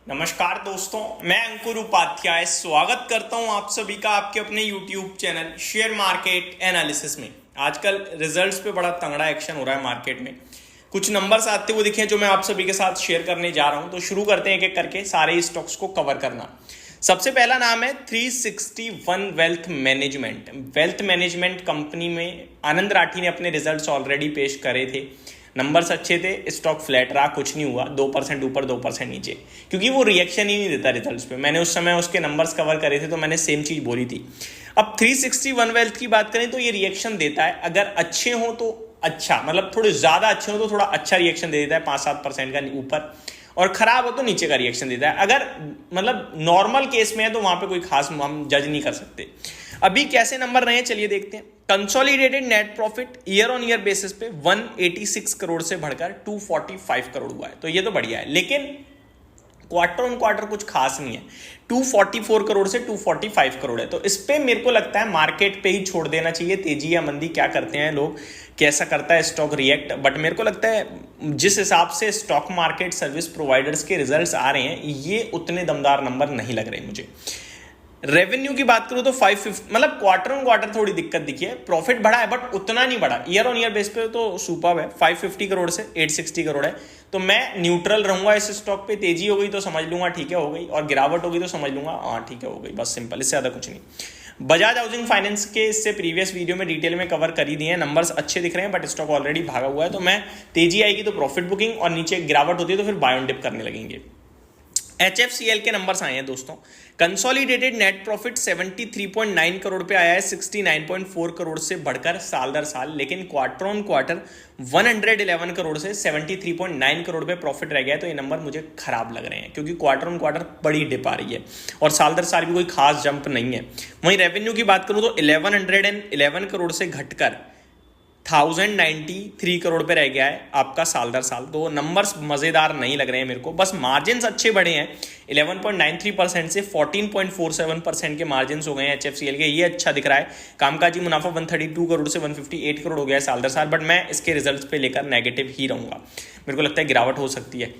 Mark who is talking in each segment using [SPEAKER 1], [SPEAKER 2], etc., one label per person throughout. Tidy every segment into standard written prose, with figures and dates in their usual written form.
[SPEAKER 1] नमस्कार दोस्तों, मैं अंकुर उपाध्याय स्वागत करता हूं आप सभी का आपके अपने YouTube channel share market analysis में। आजकल रिजल्ट्स पे बड़ा तगड़ा एक्शन हो रहा है मार्केट में। कुछ नंबर्स आते हुए दिखे जो मैं आप सभी के साथ शेयर करने जा रहा हूं। तो शुरू करते हैं एक एक करके सारे स्टॉक्स को कवर करना। सबसे पहला नाम है 361 वेल्थ मैनेजमेंट कंपनी में आनंद राठी ने अपने रिजल्ट्स ऑलरेडी पेश करे थे। नंबर्स अच्छे थे, स्टॉक फ्लैट रहा, कुछ नहीं हुआ, 2% ऊपर 2% नीचे, क्योंकि वो रिएक्शन ही नहीं देता रिजल्ट्स पे। मैंने उस समय उसके नंबर्स कवर करे थे तो मैंने सेम चीज बोली थी। अब 361 वेल्थ की बात करें तो ये रिएक्शन देता है, अगर अच्छे हो तो अच्छा, मतलब थोड़े ज्यादा अच्छे हो तो थोड़ा अच्छा रिएक्शन दे देता है 5-7% का ऊपर, और खराब हो तो नीचे का रिएक्शन देता है। अगर मतलब नॉर्मल केस में है तो वहां पे कोई खास हम जज नहीं कर सकते। अभी कैसे नंबर रहे हैं चलिए देखते हैं। Consolidated net profit year on year basis पे 186 करोड़ से बढ़कर 245 करोड़ हुआ है, तो ये तो बढ़िया है। लेकिन क्वार्टर ऑन क्वार्टर कुछ खास नहीं है, 244 करोड़ से 245 करोड़ है। तो इस पे मेरे को लगता है मार्केट पे ही छोड़ देना चाहिए। तेजी या मंदी क्या करते हैं लोग, कैसा करता है स्टॉक रिएक्ट, बट मेरे को लगता है जिस हिसाब से स्टॉक मार्केट सर्विस प्रोवाइडर्स के रिजल्ट्स आ रहे हैं ये उतने दमदार नंबर नहीं लग रहे मुझे। रेवेन्यू की बात करूं तो 550, मतलब क्वार्टर ऑन क्वार्टर थोड़ी दिक्कत दिखी है। प्रॉफिट बढ़ा है बट उतना नहीं बढ़ा, ईयर ऑन ईयर बेस पे तो सुपर्ब है। 550 करोड़ से 860 करोड़ है, तो मैं न्यूट्रल रहूंगा इस स्टॉक पे। तेजी हो गई तो समझ लूंगा ठीक है हो गई, और गिरावट हो गई तो समझ लूंगा हाँ ठीक है हो गई, बस सिंपल, इससे ज्यादा कुछ नहीं। बजाज हाउसिंग फाइनेंस के इससे प्रीवियस वीडियो में डिटेल में कवर कर ही दिए हैं, नंबर्स अच्छे दिख रहे हैं बट स्टॉक ऑलरेडी भागा हुआ है। तो मैं तेजी आएगी तो प्रॉफिट बुकिंग, और नीचे गिरावट होती है तो फिर बाय ऑन डिप करने लगेंगे। HFCL के नंबर्स आए हैं दोस्तों। कंसोलिडेटेड नेट प्रॉफिट 73.9 करोड़ पे आया है, 69.4 करोड़ से बढ़कर साल दर साल। लेकिन क्वार्टर ऑन क्वार्टर 111 करोड़ से 73.9 करोड़ पे प्रॉफिट रह गया है। तो ये नंबर मुझे खराब लग रहे हैं क्योंकि क्वार्टर ऑन क्वार्टर बड़ी डिप आ रही है और साल दर साल भी कोई खास जंप नहीं है। वहीं रेवेन्यू की बात करूं तो 1111 करोड़ से घटकर 1093 करोड़ पे रह गया है आपका साल दर साल। तो नंबर्स मजेदार नहीं लग रहे हैं मेरे को। बस मार्जिन अच्छे बढ़े हैं, 11.93% से 14.47% के मार्जिन हो गए हैं HFCL के, ये अच्छा दिख रहा है। कामकाजी मुनाफा 132 करोड़ से 158 करोड़ हो गया है साल दर साल, बट मैं इसके रिजल्ट्स पे लेकर नेगेटिव ही रहूंगा। मेरे को लगता है गिरावट हो सकती है।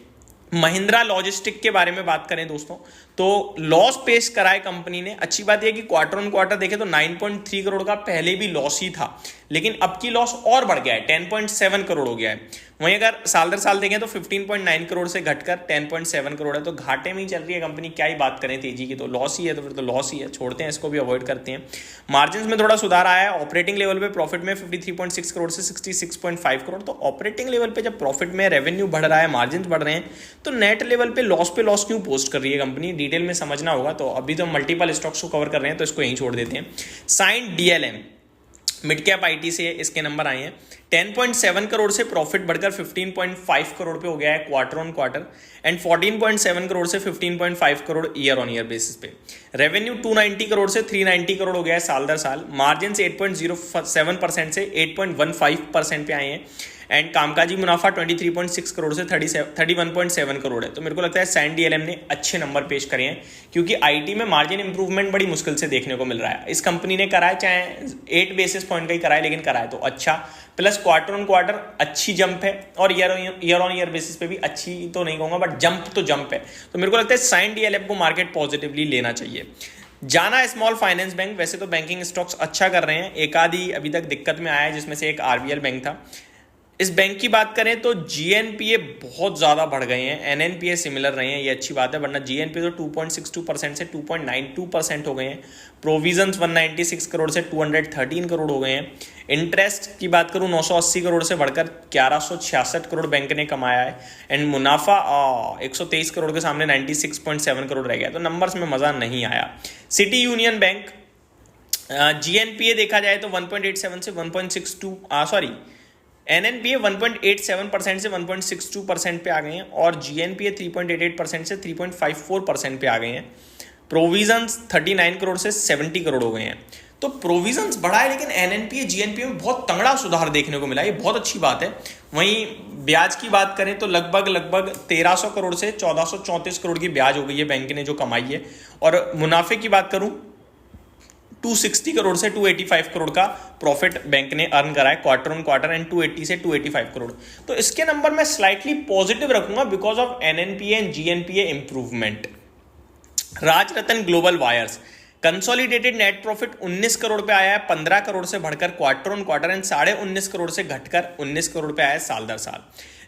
[SPEAKER 1] महिंद्रा लॉजिस्टिक के बारे में बात करें दोस्तों तो लॉस पेश करा है कंपनी ने। अच्छी बात यह कि क्वार्टर ऑन क्वार्टर देखें तो 9.3 करोड़ का पहले भी लॉस ही था, लेकिन अब की लॉस और बढ़ गया है, 10.7 करोड़ हो गया है। वहीं अगर साल दर साल देखें तो 15.9 करोड़ से घटकर 10.7 करोड़ है, तो घाटे में ही चल रही है कंपनी। क्या ही बात करें तेजी की, तो लॉस ही है, तो फिर तो लॉस ही है, छोड़ते हैं इसको भी, अवॉइड करते हैं। मार्जिन में थोड़ा सुधार आया है। ऑपरेटिंग लेवल पे प्रॉफिट में 53.6 करोड़ से 66.5 करोड़। तो ऑपरेटिंग लेवल पे जब प्रॉफिट में रेवेन्यू बढ़ रहा है, मार्जिन बढ़ रहे हैं, तो नेट लेवल पे लॉस क्यों पोस्ट कर रही है कंपनी, डिटेल में समझना होगा। तो अभी तो मल्टीपल स्टॉक्स को कवर कर रहे हैं तो इसको यहीं छोड़ देते हैं। साइन DLM मिड कैप IT से इसके नंबर आए हैं। 10.7 करोड़ से प्रॉफिट बढ़कर 15.5 करोड़ पे हो गया है quarter on quarter, and 14.7 crore से 15.5 crore year on year basis पे। रेवेन्यू 290 करोड़ से 390 करोड़ हो गया है साल दर साल। मार्जिन से 8.07% से 8.15% पे आए हैं, एंड कामकाजी मुनाफा 23.6 करोड़ से 31.7 करोड़ है। तो मेरे को लगता है सैन DLM ने अच्छे नंबर पेश करे हैं, क्योंकि IT में मार्जिन इंप्रूवमेंट बड़ी मुश्किल से देखने को मिल रहा है। इस कंपनी ने करा है, चाहे 8 बेसिस पॉइंट का ही करा है, लेकिन करा है तो अच्छा। प्लस क्वार्टर ऑन क्वार्टर अच्छी जंप है, और ईयर ऑन ईयर बेसिस पे भी अच्छी तो नहीं कहूंगा बट जंप तो जंप है। तो मेरे को लगता है सैन DLM को मार्केट पॉजिटिवली लेना चाहिए। जाना स्मॉल फाइनेंस बैंक, वैसे तो बैंकिंग स्टॉक्स अच्छा कर रहे हैं, एक आधी अभी तक दिक्कत में आया है, जिसमें से एक RBL बैंक था। इस बैंक की बात करें तो GNPA बहुत ज़्यादा बढ़ गए हैं, NNPA सिमिलर रहे हैं, ये अच्छी बात है, वरना GNPA तो 2.62% से 2.92% हो गए हैं। प्रोविजंस 196 करोड़ से 213 करोड़ हो गए हैं। इंटरेस्ट की बात करूं 980 करोड़ से बढ़कर 1166 करोड़ बैंक ने कमाया है, एंड मुनाफा 123 करोड़ के सामने 96.7 करोड़ रह गया। तो नंबर्स में मज़ा नहीं आया। सिटी यूनियन बैंक GNPA देखा जाए तो 1.87 से 1.62 NNPA 1.87% से 1.62% पे आ गए हैं, और GNPA 3.88% से 3.54% पे आ गए हैं। प्रोविजंस 39 करोड़ से 70 करोड़ हो गए हैं। तो प्रोविजंस बढ़ा है, लेकिन NNPA GNPA में बहुत तगड़ा सुधार देखने को मिला, ये बहुत अच्छी बात है। वहीं ब्याज की बात करें तो लगभग 1300 करोड़ से 1434 करोड़ की ब्याज हो गई है बैंक ने जो कमाई है। और मुनाफे की बात करूं 260 करोड़ से 285 करोड़ का प्रॉफिट बैंक ने अर्न करा है क्वार्टर ऑन क्वार्टर, एंड 280 से 285 करोड़। तो इसके नंबर मैं स्लाइटली पॉजिटिव रखूंगा because of NNPA and GNPA improvement. Rajratan global wires consolidated net profit 19 crore पे आया है, 15 करोड़ से बढ़कर quarter on quarter, and 19.5 crore से घटकर 19 करोड़ पे आया है साल दर साल।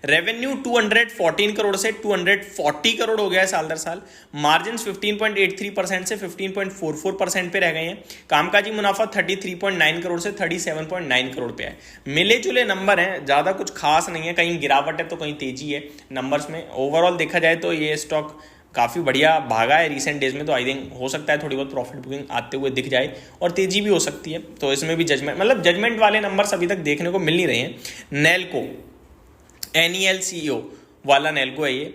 [SPEAKER 1] रेवेन्यू 214 करोड़ से 240 करोड़ हो गया है साल दर साल। मार्जिन 15.83% से 15.44% पे रह गए हैं। कामकाजी मुनाफा 33.9 करोड़ से 37.9 करोड़ पे है। मिले जुले नंबर हैं, ज़्यादा कुछ खास नहीं है, कहीं गिरावट है तो कहीं तेजी है नंबर्स में। ओवरऑल देखा जाए तो ये स्टॉक काफ़ी बढ़िया भागा है रिसेंट डेज में, तो आई थिंक हो सकता है थोड़ी बहुत प्रॉफिट बुकिंग आते हुए दिख जाए और तेजी भी हो सकती है। तो इसमें भी जजमेंट वाले नंबर्स अभी तक देखने को मिल नहीं रहे हैं। नेल्को NELCO वाला नेल्को है ये।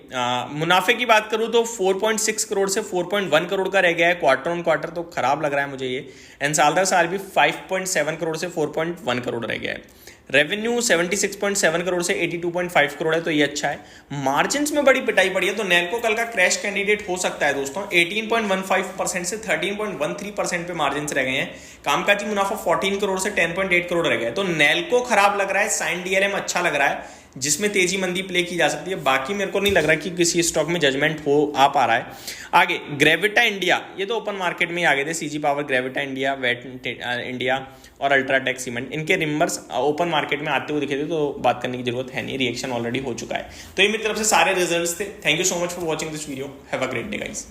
[SPEAKER 1] मुनाफे की बात करूं तो 4.6 करोड़ से 4.1 करोड़ का रह गया है क्वार्टर ऑन क्वार्टर, तो खराब लग रहा है मुझे ये। एंड साल दर साल भी 5.7 करोड़ से 4.1 करोड़ रह गया है। रेवेन्यू 76.7 करोड़ से 82.5 करोड़ है, तो ये अच्छा है। मार्जिन्स में बड़ी पिटाई पड़ी है, तो नेल्को कल का क्रैश कैंडिडेट हो सकता है दोस्तों। 18.15% से 13.13% पे मार्जिन्स रह गए हैं। कामकाजी मुनाफा 14 करोड़ से 10.8 करोड़ रह गया है, तो नेल्को खराब लग रहा है। साइन DLM अच्छा लग रहा है जिसमें तेजी मंदी प्ले की जा सकती है। बाकी मेरे को नहीं लग रहा कि किसी स्टॉक में जजमेंट हो आ पा रहा है। आगे ग्रेविटा इंडिया, ये तो ओपन मार्केट में ही आ गए थे। CG पावर, ग्रेविटा इंडिया, वेट इंडिया और अल्ट्राटेक सीमेंट, इनके रिम्बर्स ओपन मार्केट में आते हुए दिखे थे, तो बात करने की जरूरत है नहीं, रिएक्शन ऑलरेडी हो चुका है। तो ये मेरी तरफ से सारे रिजल्ट्स थे। Thank you so much for watching this video. Have a great day guys.